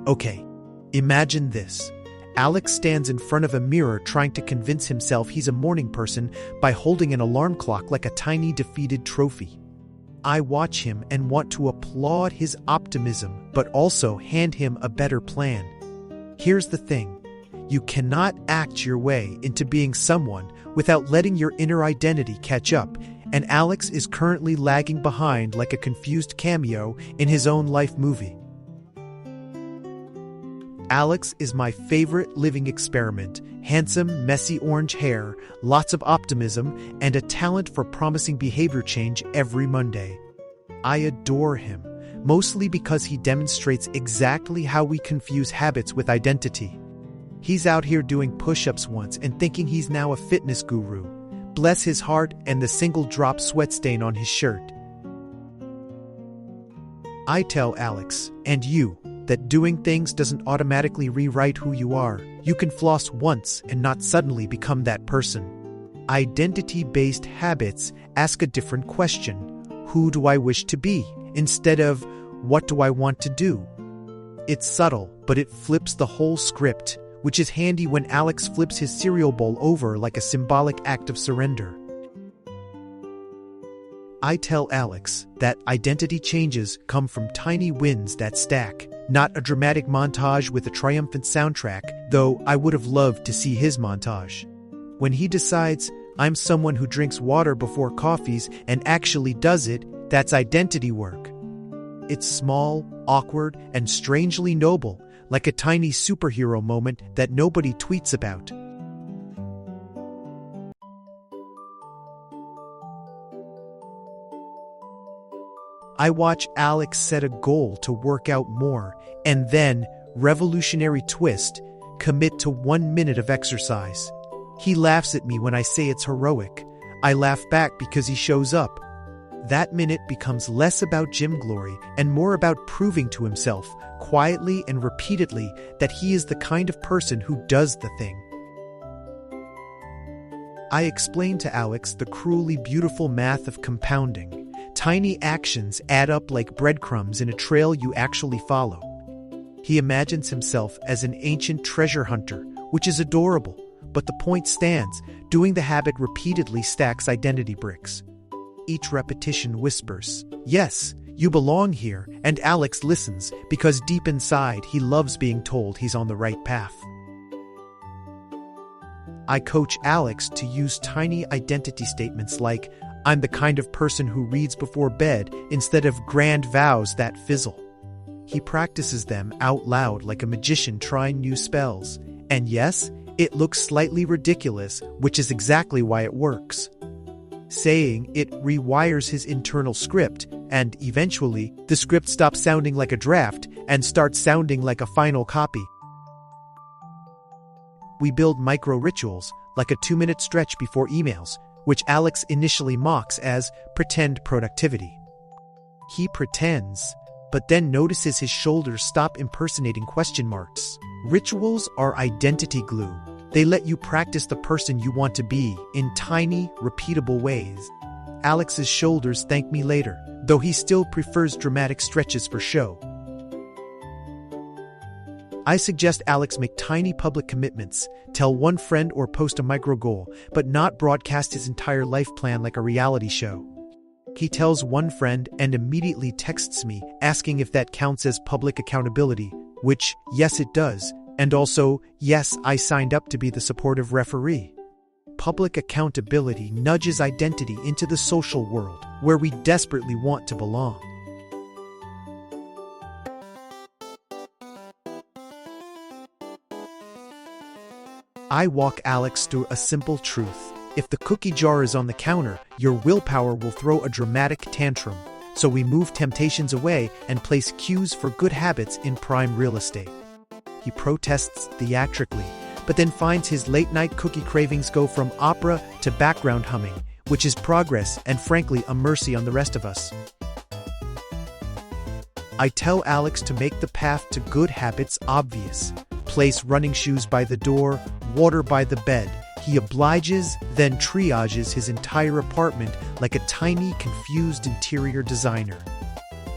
Okay, imagine this. Alex stands in front of a mirror trying to convince himself he's a morning person by holding an alarm clock like a tiny defeated trophy. I watch him and want to applaud his optimism, but also hand him a better plan. Here's the thing. You cannot act your way into being someone without letting your inner identity catch up, and Alex is currently lagging behind like a confused cameo in his own life movie. Alex is my favorite living experiment. Handsome, messy orange hair, lots of optimism, and a talent for promising behavior change every Monday. I adore him, mostly because he demonstrates exactly how we confuse habits with identity. He's out here doing push-ups once and thinking he's now a fitness guru. Bless his heart and the single drop sweat stain on his shirt. I tell Alex, and you, that doing things doesn't automatically rewrite who you are. You can floss once and not suddenly become that person. Identity-based habits ask a different question. Who do I wish to be? Instead of, what do I want to do? It's subtle, but it flips the whole script, which is handy when Alex flips his cereal bowl over like a symbolic act of surrender. I tell Alex that identity changes come from tiny wins that stack, not a dramatic montage with a triumphant soundtrack, though I would have loved to see his montage. When he decides, I'm someone who drinks water before coffees and actually does it, that's identity work. It's small, awkward, and strangely noble, like a tiny superhero moment that nobody tweets about. I watch Alex set a goal to work out more, and then, revolutionary twist, commit to 1 minute of exercise. He laughs at me when I say it's heroic. I laugh back because he shows up. That minute becomes less about gym glory and more about proving to himself, quietly and repeatedly, that he is the kind of person who does the thing. I explain to Alex the cruelly beautiful math of compounding. Tiny actions add up like breadcrumbs in a trail you actually follow. He imagines himself as an ancient treasure hunter, which is adorable, but the point stands. Doing the habit repeatedly stacks identity bricks. Each repetition whispers, yes, you belong here, and Alex listens because deep inside he loves being told he's on the right path. I coach Alex to use tiny identity statements like, I'm the kind of person who reads before bed instead of grand vows that fizzle. He practices them out loud like a magician trying new spells. And yes, it looks slightly ridiculous, which is exactly why it works. Saying it rewires his internal script, and eventually, the script stops sounding like a draft and starts sounding like a final copy. We build micro-rituals, like a 2-minute stretch before emails, which Alex initially mocks as pretend productivity. He pretends, but then notices his shoulders stop impersonating question marks. Rituals are identity glue. They let you practice the person you want to be in tiny, repeatable ways. Alex's shoulders thank me later, though he still prefers dramatic stretches for show. I suggest Alex make tiny public commitments, tell one friend or post a micro goal, but not broadcast his entire life plan like a reality show. He tells one friend and immediately texts me asking if that counts as public accountability, which, yes, it does, and also, yes, I signed up to be the supportive referee. Public accountability nudges identity into the social world, where we desperately want to belong. I walk Alex through a simple truth. If the cookie jar is on the counter, your willpower will throw a dramatic tantrum. So we move temptations away and place cues for good habits in prime real estate. He protests theatrically, but then finds his late-night cookie cravings go from opera to background humming, which is progress and frankly a mercy on the rest of us. I tell Alex to make the path to good habits obvious. Place running shoes by the door, water by the bed. He obliges, then triages his entire apartment like a tiny, confused interior designer.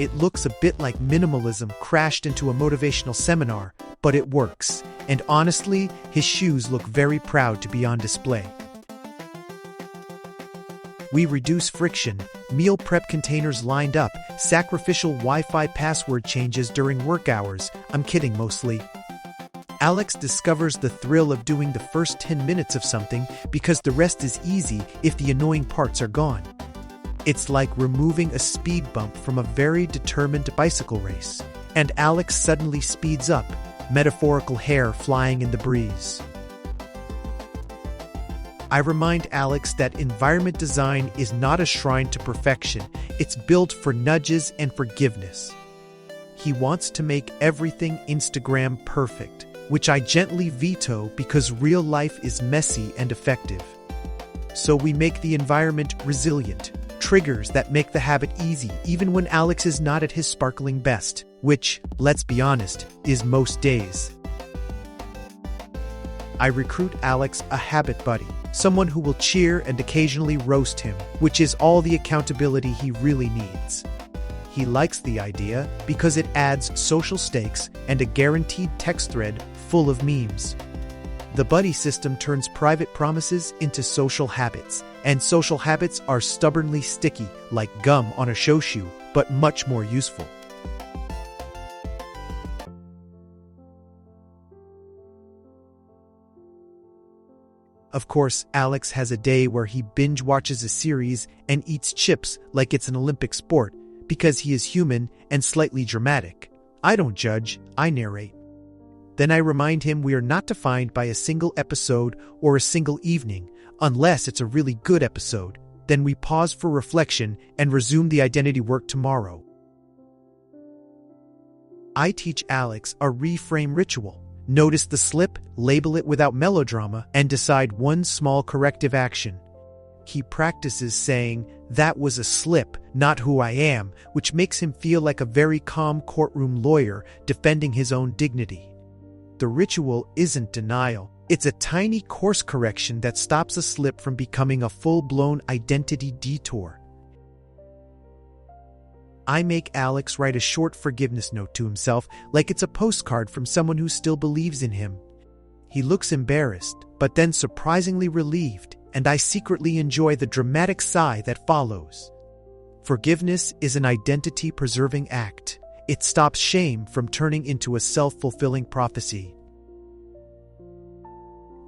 It looks a bit like minimalism crashed into a motivational seminar, but it works. And honestly, his shoes look very proud to be on display. We reduce friction, meal prep containers lined up, sacrificial Wi-Fi password changes during work hours. I'm kidding mostly. Alex discovers the thrill of doing the first 10 minutes of something because the rest is easy if the annoying parts are gone. It's like removing a speed bump from a very determined bicycle race. And Alex suddenly speeds up, metaphorical hair flying in the breeze. I remind Alex that environment design is not a shrine to perfection. It's built for nudges and forgiveness. He wants to make everything Instagram perfect, which I gently veto because real life is messy and effective. So we make the environment resilient, triggers that make the habit easy even when Alex is not at his sparkling best, which, let's be honest, is most days. I recruit Alex a habit buddy, someone who will cheer and occasionally roast him, which is all the accountability he really needs. He likes the idea because it adds social stakes and a guaranteed text thread full of memes. The buddy system turns private promises into social habits, and social habits are stubbornly sticky, like gum on a show shoe, but much more useful. Of course, Alex has a day where he binge watches a series and eats chips like it's an Olympic sport because he is human and slightly dramatic. I don't judge, I narrate. Then I remind him we are not defined by a single episode or a single evening, unless it's a really good episode. Then we pause for reflection and resume the identity work tomorrow. I teach Alex a reframe ritual. Notice the slip, label it without melodrama, and decide one small corrective action. He practices saying, "That was a slip, not who I am," which makes him feel like a very calm courtroom lawyer defending his own dignity. The ritual isn't denial. It's a tiny course correction that stops a slip from becoming a full-blown identity detour. I make Alex write a short forgiveness note to himself like it's a postcard from someone who still believes in him. He looks embarrassed, but then surprisingly relieved, and I secretly enjoy the dramatic sigh that follows. Forgiveness is an identity-preserving act. It stops shame from turning into a self-fulfilling prophecy.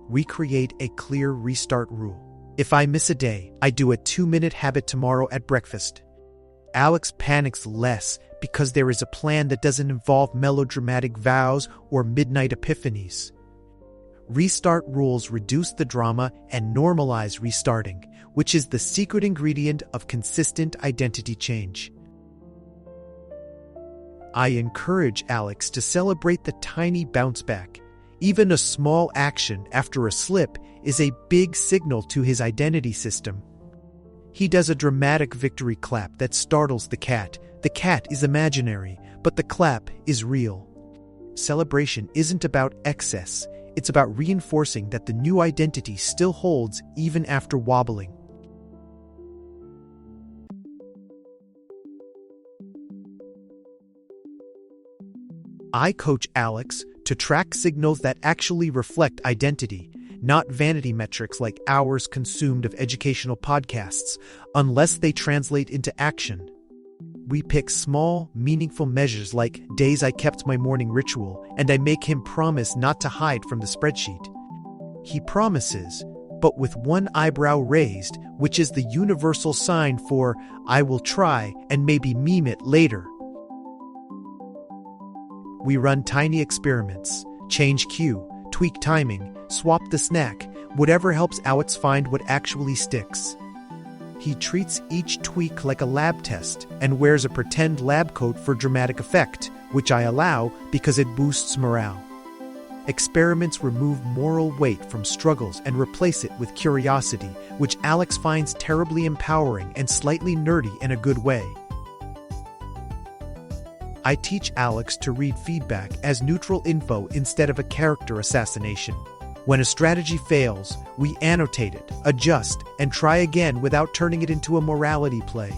We create a clear restart rule. If I miss a day, I do a 2-minute habit tomorrow at breakfast. Alex panics less because there is a plan that doesn't involve melodramatic vows or midnight epiphanies. Restart rules reduce the drama and normalize restarting, which is the secret ingredient of consistent identity change. I encourage Alex to celebrate the tiny bounce back. Even a small action after a slip is a big signal to his identity system. He does a dramatic victory clap that startles the cat. The cat is imaginary, but the clap is real. Celebration isn't about excess. It's about reinforcing that the new identity still holds even after wobbling. I coach Alex to track signals that actually reflect identity, not vanity metrics like hours consumed of educational podcasts, unless they translate into action. We pick small, meaningful measures like days I kept my morning ritual, and I make him promise not to hide from the spreadsheet. He promises, but with one eyebrow raised, which is the universal sign for I will try and maybe meme it later. We run tiny experiments, change cue, tweak timing, swap the snack, whatever helps Alex find what actually sticks. He treats each tweak like a lab test and wears a pretend lab coat for dramatic effect, which I allow because it boosts morale. Experiments remove moral weight from struggles and replace it with curiosity, which Alex finds terribly empowering and slightly nerdy in a good way. I teach Alex to read feedback as neutral info instead of a character assassination. When a strategy fails, we annotate it, adjust, and try again without turning it into a morality play.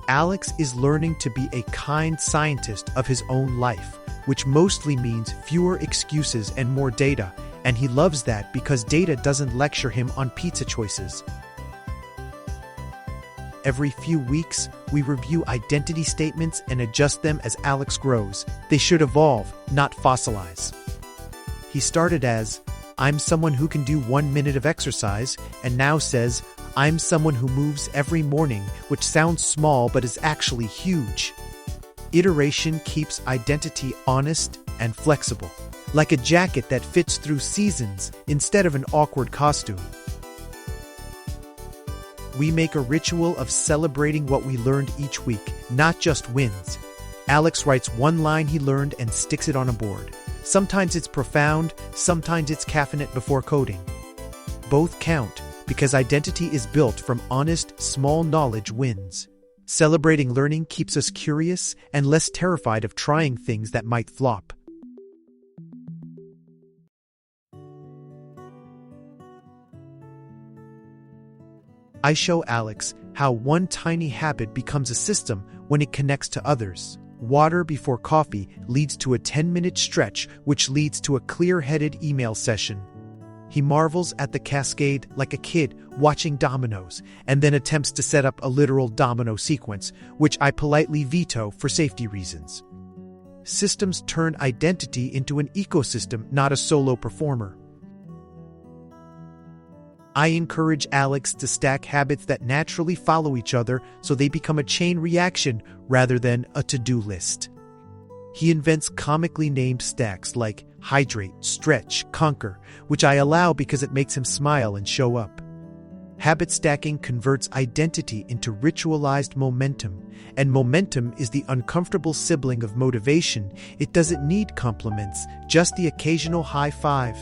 Alex is learning to be a kind scientist of his own life, which mostly means fewer excuses and more data, and he loves that because data doesn't lecture him on pizza choices. Every few weeks, we review identity statements and adjust them as Alex grows. They should evolve, not fossilize. He started as, "I'm someone who can do 1 minute of exercise," and now says, "I'm someone who moves every morning," which sounds small but is actually huge. Iteration keeps identity honest and flexible, like a jacket that fits through seasons instead of an awkward costume. We make a ritual of celebrating what we learned each week, not just wins. Alex writes one line he learned and sticks it on a board. Sometimes it's profound, sometimes it's caffeinate before coding. Both count, because identity is built from honest, small knowledge wins. Celebrating learning keeps us curious and less terrified of trying things that might flop. I show Alex how one tiny habit becomes a system when it connects to others. Water before coffee leads to a 10-minute stretch, which leads to a clear-headed email session. He marvels at the cascade like a kid watching dominoes, and then attempts to set up a literal domino sequence, which I politely veto for safety reasons. Systems turn identity into an ecosystem, not a solo performer. I encourage Alex to stack habits that naturally follow each other so they become a chain reaction rather than a to-do list. He invents comically named stacks like hydrate, stretch, conquer, which I allow because it makes him smile and show up. Habit stacking converts identity into ritualized momentum, and momentum is the uncomfortable sibling of motivation. It doesn't need compliments, just the occasional high five.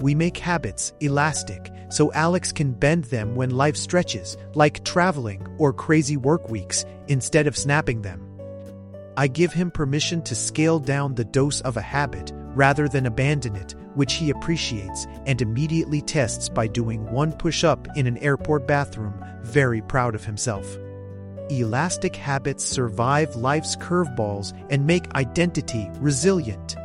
We make habits elastic so Alex can bend them when life stretches, like traveling or crazy work weeks, instead of snapping them. I give him permission to scale down the dose of a habit rather than abandon it, which he appreciates and immediately tests by doing 1 push-up in an airport bathroom, very proud of himself. Elastic habits survive life's curveballs and make identity resilient.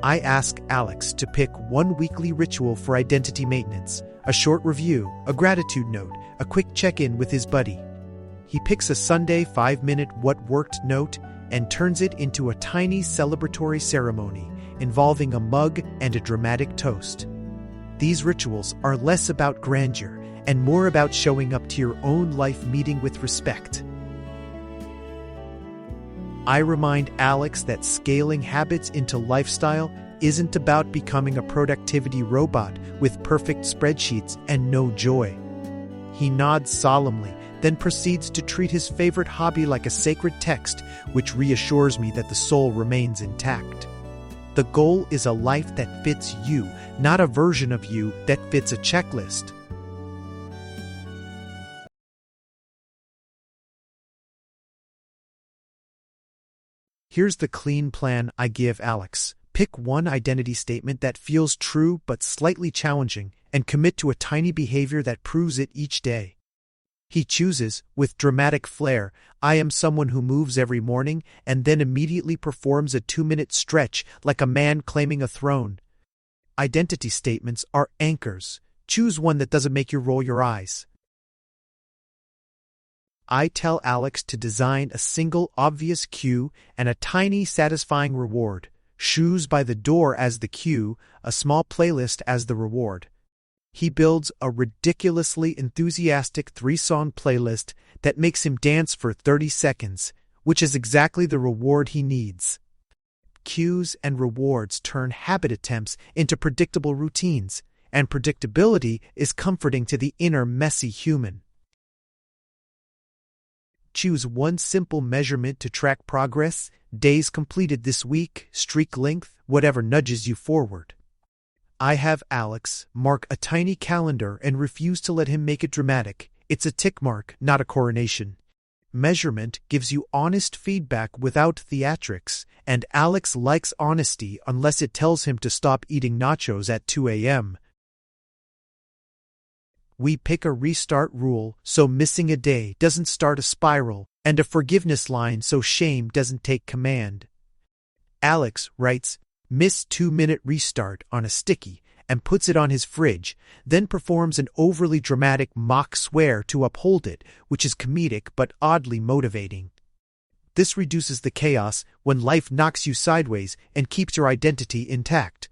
I ask Alex to pick 1 weekly ritual for identity maintenance, a short review, a gratitude note, a quick check-in with his buddy. He picks a Sunday 5-minute what worked note and turns it into a tiny celebratory ceremony involving a mug and a dramatic toast. These rituals are less about grandeur and more about showing up to your own life meeting with respect. I remind Alex that scaling habits into lifestyle isn't about becoming a productivity robot with perfect spreadsheets and no joy. He nods solemnly, then proceeds to treat his favorite hobby like a sacred text, which reassures me that the soul remains intact. The goal is a life that fits you, not a version of you that fits a checklist. Here's the clean plan I give Alex. Pick 1 identity statement that feels true but slightly challenging, and commit to a tiny behavior that proves it each day. He chooses, with dramatic flair, "I am someone who moves every morning," and then immediately performs a 2-minute stretch like a man claiming a throne. Identity statements are anchors. Choose one that doesn't make you roll your eyes. I tell Alex to design a single obvious cue and a tiny satisfying reward. Shoes by the door as the cue, a small playlist as the reward. He builds a ridiculously enthusiastic 3-song playlist that makes him dance for 30 seconds, which is exactly the reward he needs. Cues and rewards turn habit attempts into predictable routines, and predictability is comforting to the inner messy human. Choose 1 simple measurement to track progress: days completed this week, streak length, whatever nudges you forward. I have Alex mark a tiny calendar and refuse to let him make it dramatic. It's a tick mark, not a coronation. Measurement gives you honest feedback without theatrics, and Alex likes honesty unless it tells him to stop eating nachos at 2 a.m. We pick a restart rule so missing a day doesn't start a spiral, and a forgiveness line so shame doesn't take command. Alex writes, "Miss 2-minute restart" on a sticky and puts it on his fridge, then performs an overly dramatic mock swear to uphold it, which is comedic but oddly motivating. This reduces the chaos when life knocks you sideways and keeps your identity intact.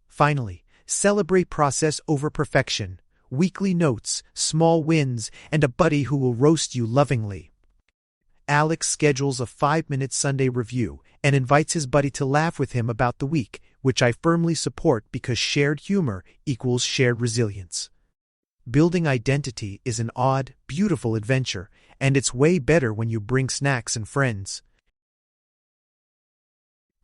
Finally, celebrate process over perfection. Weekly notes, small wins, and a buddy who will roast you lovingly. Alex schedules a 5-minute Sunday review and invites his buddy to laugh with him about the week, which I firmly support because shared humor equals shared resilience. Building identity is an odd, beautiful adventure, and it's way better when you bring snacks and friends.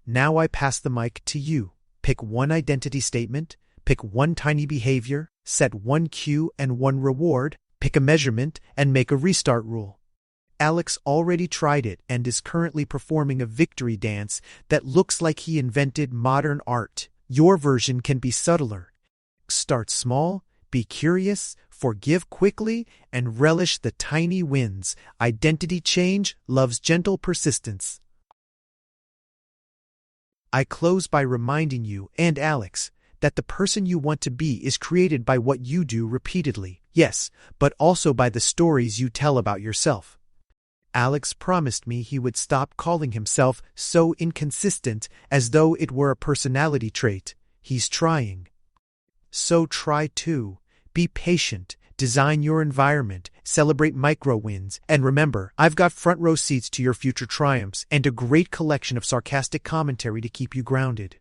Now I pass the mic to you. Pick one identity statement, pick one tiny behavior, set one cue and one reward, pick a measurement, and make a restart rule. Alex already tried it and is currently performing a victory dance that looks like he invented modern art. Your version can be subtler. Start small, be curious, forgive quickly, and relish the tiny wins. Identity change loves gentle persistence. I close by reminding you and Alex that the person you want to be is created by what you do repeatedly, yes, but also by the stories you tell about yourself. Alex promised me he would stop calling himself so inconsistent as though it were a personality trait. He's trying. So try too. Be patient, design your environment, celebrate micro wins, and remember, I've got front row seats to your future triumphs and a great collection of sarcastic commentary to keep you grounded.